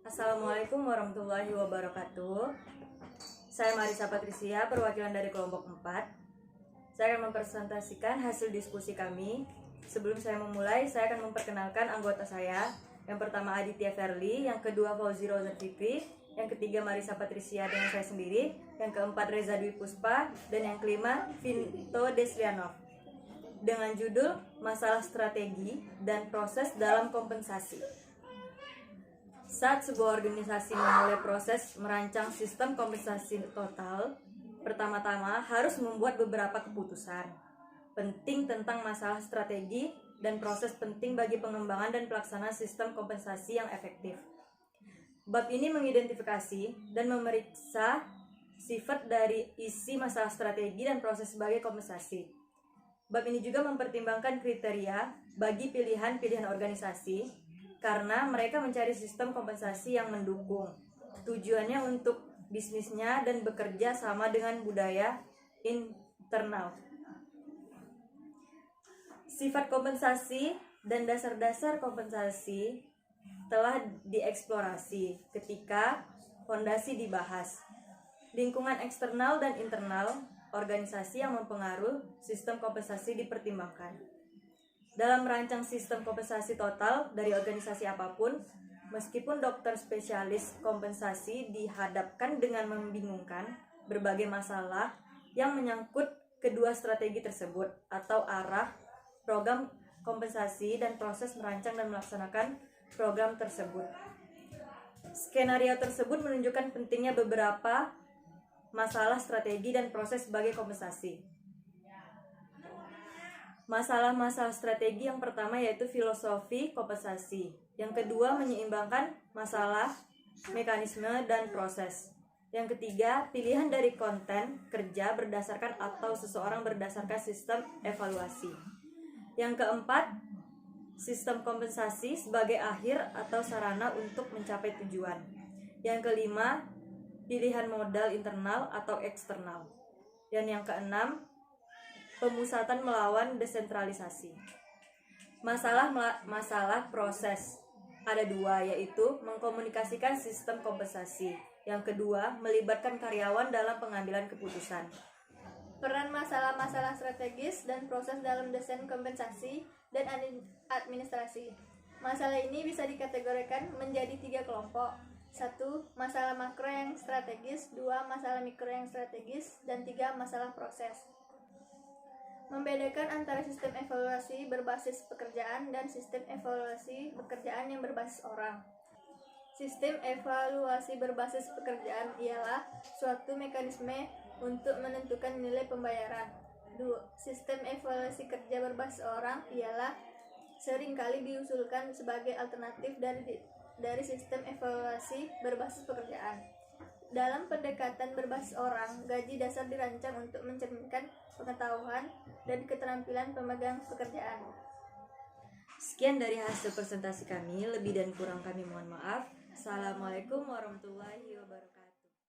Assalamualaikum warahmatullahi wabarakatuh. Saya Marisa Patricia, perwakilan dari kelompok 4. Saya akan mempresentasikan hasil diskusi kami. Sebelum saya memulai, saya akan memperkenalkan anggota saya. Yang pertama Aditya Verly, yang kedua Fauzi Roza Fikri, yang ketiga Marisa Patricia dengan saya sendiri, yang keempat Reza Dwi Puspa, dan yang kelima Vinto Deslianov. Dengan judul Masalah Strategi dan Proses dalam Kompensasi. Saat sebuah organisasi memulai proses merancang sistem kompensasi total, pertama-tama harus membuat beberapa keputusan penting tentang masalah strategi dan proses penting bagi pengembangan dan pelaksanaan sistem kompensasi yang efektif. Bab ini mengidentifikasi dan memeriksa sifat dari isi masalah strategi dan proses sebagai kompensasi. Bab ini juga mempertimbangkan kriteria bagi pilihan-pilihan organisasi karena mereka mencari sistem kompensasi yang mendukung tujuannya untuk bisnisnya dan bekerja sama dengan budaya internal. Sifat kompensasi dan dasar-dasar kompensasi telah dieksplorasi ketika fondasi dibahas. Lingkungan eksternal dan internal organisasi yang mempengaruhi sistem kompensasi dipertimbangkan. Dalam merancang sistem kompensasi total dari organisasi apapun, meskipun dokter spesialis kompensasi dihadapkan dengan membingungkan berbagai masalah yang menyangkut kedua strategi tersebut atau arah program kompensasi dan proses merancang dan melaksanakan program tersebut. Skenario tersebut menunjukkan pentingnya beberapa masalah strategi dan proses sebagai kompensasi. Masalah-masalah strategi yang pertama yaitu filosofi kompensasi. Yang kedua menyeimbangkan masalah, mekanisme, dan proses. Yang ketiga pilihan dari konten kerja berdasarkan atau seseorang berdasarkan sistem evaluasi. Yang keempat sistem kompensasi sebagai akhir atau sarana untuk mencapai tujuan. Yang kelima pilihan modal internal atau eksternal. Dan yang keenam pemusatan melawan desentralisasi. Masalah proses ada dua, yaitu mengkomunikasikan sistem kompensasi. Yang kedua, melibatkan karyawan dalam pengambilan keputusan. Peran masalah-masalah strategis dan proses dalam desain kompensasi dan administrasi. Masalah ini bisa dikategorikan menjadi 3 kelompok. 1. Masalah makro yang strategis, 2. Masalah mikro yang strategis, dan 3. Masalah proses. Membedakan antara sistem evaluasi berbasis pekerjaan dan sistem evaluasi pekerjaan yang berbasis orang. Sistem evaluasi berbasis pekerjaan ialah suatu mekanisme untuk menentukan nilai pembayaran. 2. Sistem evaluasi kerja berbasis orang ialah seringkali diusulkan sebagai alternatif dari sistem evaluasi berbasis pekerjaan. Dalam pendekatan berbasis orang, gaji dasar dirancang untuk mencerminkan pengetahuan dan keterampilan pemegang pekerjaan. Sekian dari hasil presentasi kami, lebih dan kurang kami mohon maaf. Assalamualaikum warahmatullahi wabarakatuh.